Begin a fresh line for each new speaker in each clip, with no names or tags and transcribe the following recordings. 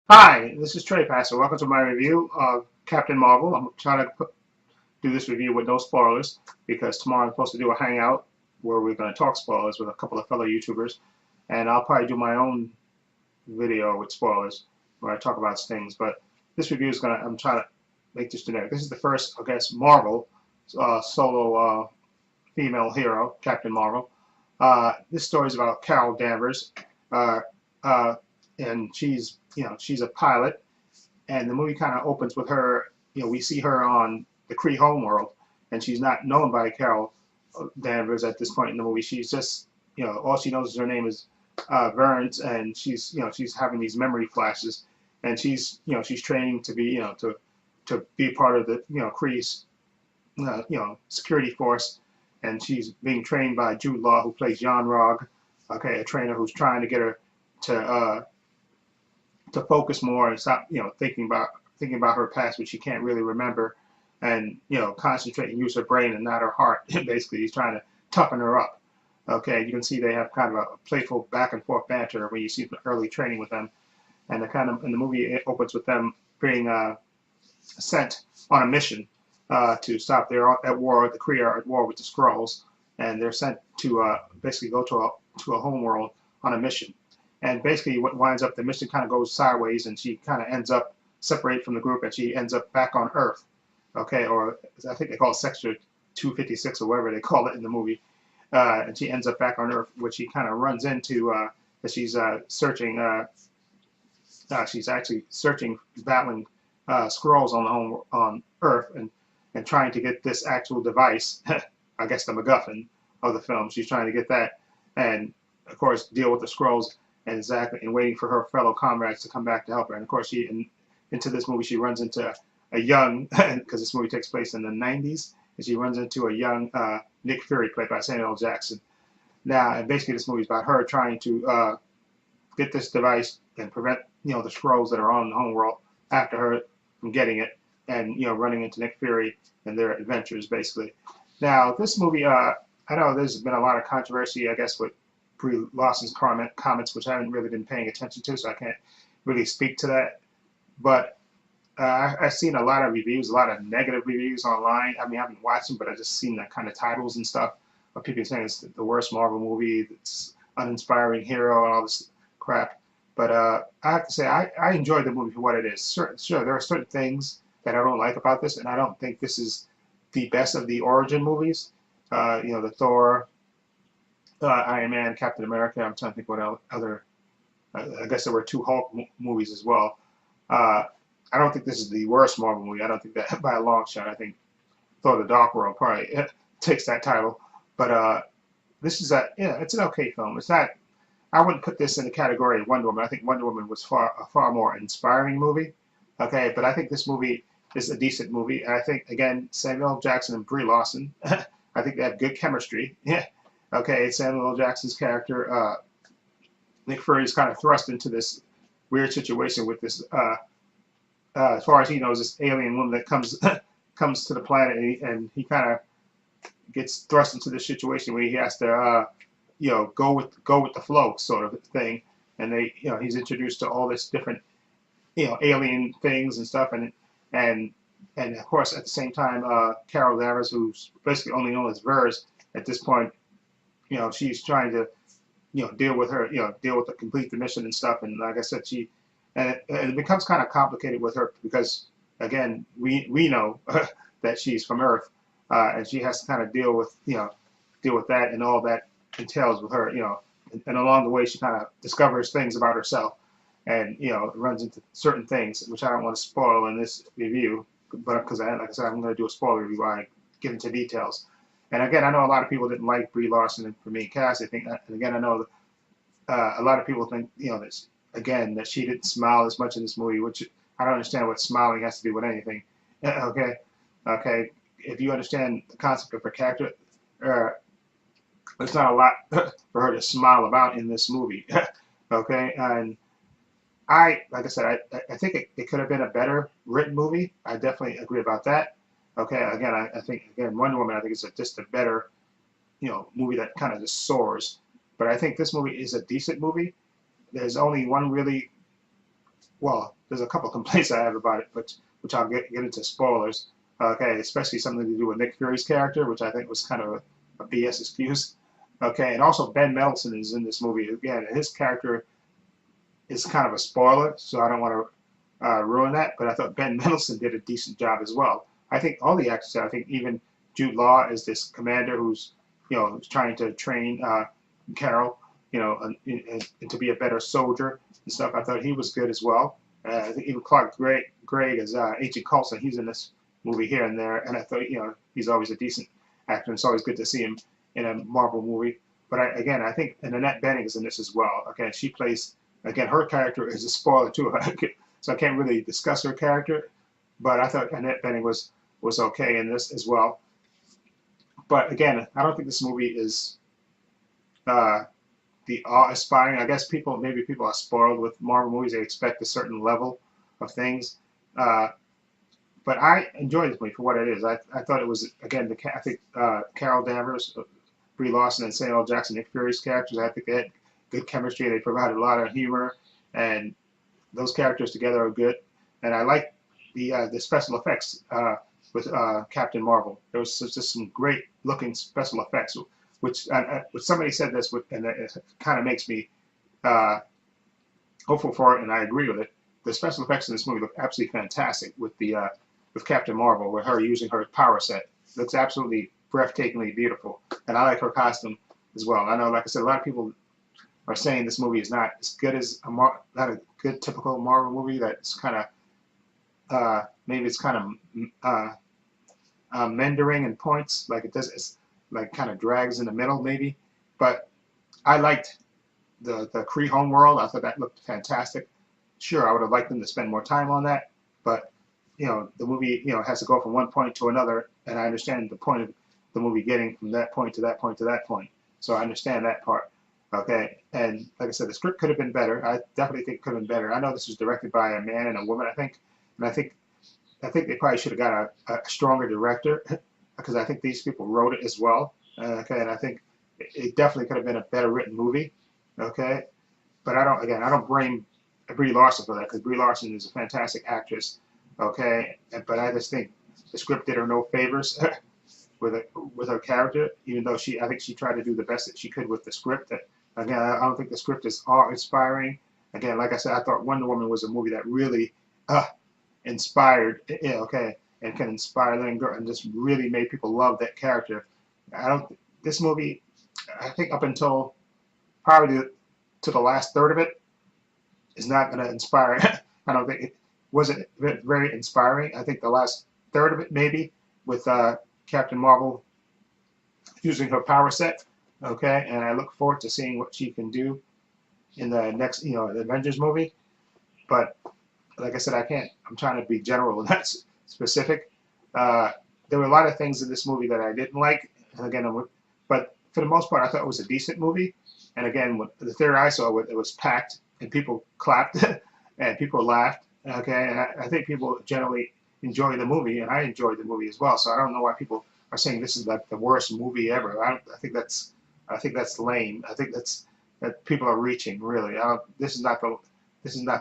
Hi, this is Trey Passer. Welcome to my review of Captain Marvel. I'm trying to do this review with no spoilers because tomorrow I'm supposed to do a hangout where we're going to talk spoilers with a couple of fellow YouTubers, and I'll probably do my own video with spoilers where I talk about things. But this review is I'm trying to make this generic. This is the first, I guess, Marvel solo female hero, Captain Marvel. This story is about Carol Danvers, uh, uh, and she's a pilot, and the movie kind of opens with her. We see her on the Kree homeworld, and she's not known by Carol Danvers at this point in the movie. She's just, all she knows is her name is Burns, and she's having these memory flashes, and she's training to be, to be part of the, Kree's, security force, and she's being trained by Jude Law, who plays Yon-Rogg, okay, a trainer who's trying to get her to focus more and stop, thinking about her past, which she can't really remember, and concentrate and use her brain and not her heart. Basically, he's trying to toughen her up. Okay, you can see they have kind of a playful back and forth banter when you see the early training with them, and the movie it opens with them being sent on a mission to stop. They're at war. The Kree are at war with the Skrulls, and they're sent to basically go to a home world on a mission. And basically, what winds up the mission kind of goes sideways, and she kind of ends up separated from the group, and she ends up back on Earth. Okay, or I think they call it Sector 256 or whatever they call it in the movie. And she ends up back on Earth, which she kind of runs into as she's searching. She's actually searching, battling Skrulls on the home on Earth, and trying to get this actual device. I guess the MacGuffin of the film. She's trying to get that, and of course deal with the Skrulls, and waiting for her fellow comrades to come back to help her. And of course, into this movie she runs into a young because this movie takes place in the 90s, and she runs into a young Nick Fury played by Samuel L. Jackson. Now, and basically this movie is about her trying to get this device and prevent the Skrulls that are on the homeworld after her from getting it, and running into Nick Fury and their adventures basically. Now this movie, I know there's been a lot of controversy, I guess, with Brie Larson's comments, which I haven't really been paying attention to, so I can't really speak to that. But I've seen a lot of reviews, a lot of negative reviews online. I mean, I haven't watched them, but I just seen the kind of titles and stuff of people saying it's the worst Marvel movie, it's uninspiring hero, and all this crap. But I have to say, I enjoyed the movie for what it is. Sure, there are certain things that I don't like about this, and I don't think this is the best of the origin movies. The Thor, Iron Man, Captain America. I'm trying to think what other. I guess there were two Hulk movies as well. Uh, I don't think this is the worst Marvel movie. I don't think that by a long shot. I think Thor: The Dark World probably takes that title. But this is it's an okay film. It's not. I wouldn't put this in the category of Wonder Woman. I think Wonder Woman was a far more inspiring movie. Okay, but I think this movie is a decent movie. And I think again Samuel L. Jackson and Brie Larson. I think they have good chemistry. Yeah. Okay, Samuel L. Jackson's character, Nick Fury, is kind of thrust into this weird situation with this, as far as he knows, this alien woman that comes comes to the planet, and he kind of gets thrust into this situation where he has to, go with the flow sort of thing, and he's introduced to all this different, alien things and stuff, and and of course at the same time, Carol Danvers, who's basically only known as Vers at this point, she's trying to deal with her, deal with the complete the mission and stuff. And like I said, and it becomes kind of complicated with her because again, we know that she's from Earth, and she has to kind of deal with that and all that entails with her, and along the way she kind of discovers things about herself, and runs into certain things which I don't want to spoil in this review, but because like I said, I'm going to do a spoiler review where I get into details. And again, I know a lot of people didn't like Brie Larson and for me, Cass. I think, and again, I know a lot of people think, that again that she didn't smile as much in this movie, which I don't understand what smiling has to do with anything. Okay, okay. If you understand the concept of her character, uh, there's not a lot for her to smile about in this movie. Okay, and like I said, I think it could have been a better written movie. I definitely agree about that. Okay, again, I think again Wonder Woman, I think it's just a better movie that kind of just soars. But I think this movie is a decent movie. There's only one really, well, there's a couple complaints I have about it, which I'll get into spoilers. Okay, especially something to do with Nick Fury's character, which I think was kind of a BS excuse. Okay, and also Ben Mendelsohn is in this movie again. His character is kind of a spoiler, so I don't want to ruin that. But I thought Ben Mendelsohn did a decent job as well. I think all the actors. I think even Jude Law is this commander who's trying to train Carol, and to be a better soldier and stuff. I thought he was good as well. I think even Clark Gregg as Agent Coulson. He's in this movie here and there, and I thought he's always a decent actor. And it's always good to see him in a Marvel movie. But again, I think Annette Bening is in this as well. Okay, she plays again. Her character is a spoiler too, so I can't really discuss her character. But I thought Annette Bening was okay in this as well. But again, I don't think this movie is the awe-inspiring. I guess maybe people are spoiled with Marvel movies. They expect a certain level of things. But I enjoyed this movie for what it is. I thought it was, again, I think Carol Danvers, Brie Larson, and Samuel L. Jackson, Nick Fury's characters, I think they had good chemistry. They provided a lot of humor, and those characters together are good. And I like the special effects with Captain Marvel. There was just some great looking special effects, which somebody said this, and it kind of makes me hopeful for it, and I agree with it. The special effects in this movie look absolutely fantastic with Captain Marvel, with her using her power set. It looks absolutely breathtakingly beautiful, and I like her costume as well. I know, like I said, a lot of people are saying this movie is not as good as not a good typical Marvel movie. That's kind of maybe it's kind of meandering in points, like it's like kind of drags in the middle maybe. But I liked the Kree homeworld. I thought that looked fantastic. Sure, I would have liked them to spend more time on that, but the movie has to go from one point to another, and I understand the point of the movie getting from that point to that point to that point. So I understand that part. Okay, and like I said, the script could have been better. I definitely think it could have been better. I know this was directed by a man and a woman, I think, and I think they probably should have got a stronger director, because I think these people wrote it as well. Okay, and I think it definitely could have been a better written movie. Okay, but I don't blame Brie Larson for that, because Brie Larson is a fantastic actress. Okay, but I just think the script did her no favors with her character, even though I think she tried to do the best that she could with the script. Again, I don't think the script is awe-inspiring. Again, like I said, I thought Wonder Woman was a movie that really inspired, okay, and can inspire them and just really made people love that character. This movie, I think up until probably to the last third of it, is not going to inspire. I don't think it wasn't very inspiring. I think the last third of it maybe, with Captain Marvel using her power set. Okay, and I look forward to seeing what she can do in the next, the Avengers movie. But like I said, I'm trying to be general and not specific. There were a lot of things in this movie that I didn't like, and again, but for the most part, I thought it was a decent movie. And again, the theater I saw, it was packed, and people clapped, and people laughed. Okay, and I think people generally enjoy the movie, and I enjoyed the movie as well. So I don't know why people are saying this is like the worst movie ever. I think that's lame. I think that people are reaching, really. This is not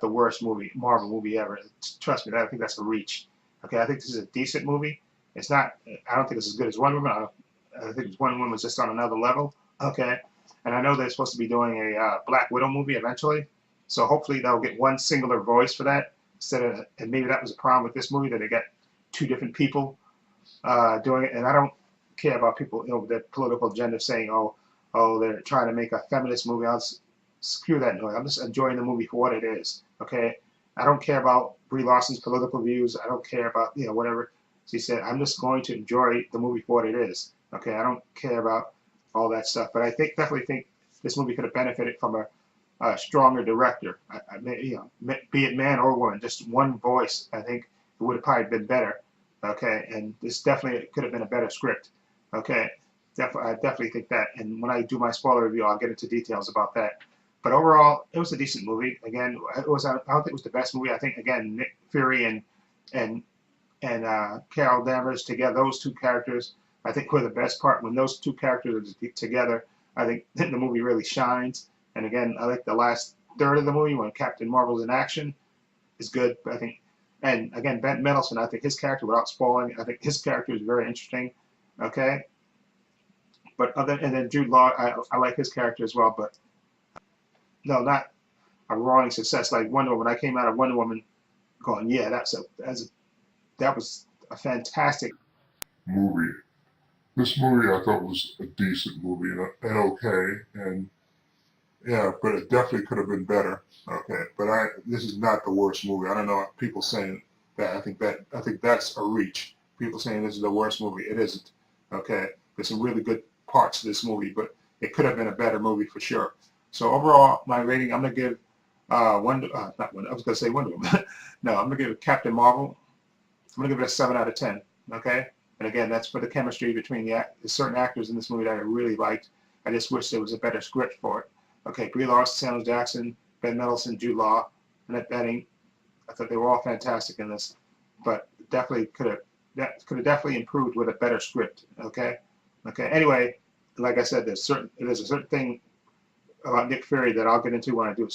the worst Marvel movie ever. Trust me, I think that's a reach. Okay, I think this is a decent movie. It's not. I don't think it's as good as Wonder Woman. I think Wonder Woman was just on another level. Okay, and I know they're supposed to be doing a Black Widow movie eventually. So hopefully they'll get one singular voice for that and maybe that was a problem with this movie, that they got two different people doing it. And I don't care about people, their political agenda saying, oh, they're trying to make a feminist movie. Screw that noise. I'm just enjoying the movie for what it is. Okay, I don't care about Brie Larson's political views. I don't care about whatever she said. I'm just going to enjoy the movie for what it is. Okay, I don't care about all that stuff. But I definitely think this movie could have benefited from a stronger director. Be it man or woman, just one voice. I think it would have probably been better. Okay, and this definitely could have been a better script. Okay, I definitely think that. And when I do my spoiler review, I'll get into details about that. But overall, it was a decent movie. Again, I don't think it was the best movie. I think again, Nick Fury and Carol Danvers together, those two characters, I think were the best part. When those two characters are together, I think the movie really shines. And again, I like the last third of the movie when Captain Marvel's in action. is good, but I think, and again, Ben Mendelsohn, I think his character, without spoiling, I think his character is very interesting. Okay, but other and then Jude Law, I like his character as well, but no, not a roaring success like Wonder Woman. I came out of Wonder Woman going, yeah, that was a fantastic
movie. This movie I thought was a decent movie and okay, and yeah, but it definitely could have been better. Okay, but this is not the worst movie. I don't know people saying that. I think that's a reach. People saying this is the worst movie. It isn't. Okay, there's some really good parts to this movie, but it could have been a better movie for sure. So overall, my rating, I'm gonna give not Wonder. I was gonna say Wonder Woman. No, I'm gonna give Captain Marvel. I'm gonna give it a 7 out of 10. Okay, and again, that's for the chemistry between the certain actors in this movie that I really liked. I just wish there was a better script for it. Okay, Brie Larson, Samuel Jackson, Ben Mendelsohn, Jude Law, Annette Bening. I thought they were all fantastic in this, but definitely could have definitely improved with a better script. Okay, okay. Anyway, like I said, there's a certain thing about Nick Fury that I'll get into when I do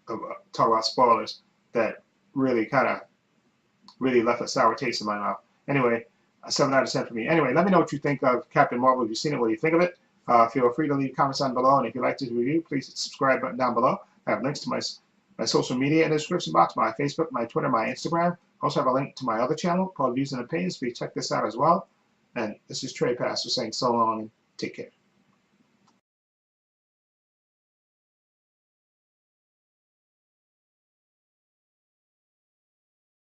talk about spoilers that really kind of really left a sour taste in my mouth. Anyway, a 7 out of 10 for me. Anyway, let me know what you think of Captain Marvel. If you've seen it, what do you think of it? Feel free to leave comments down below, and if you like this review, please hit the subscribe button down below. I have links to my social media in the description box, my Facebook, my Twitter, my Instagram. I also have a link to my other channel called Views and Opinions. Please check this out as well. And this is Trey Pastor saying so long and take care.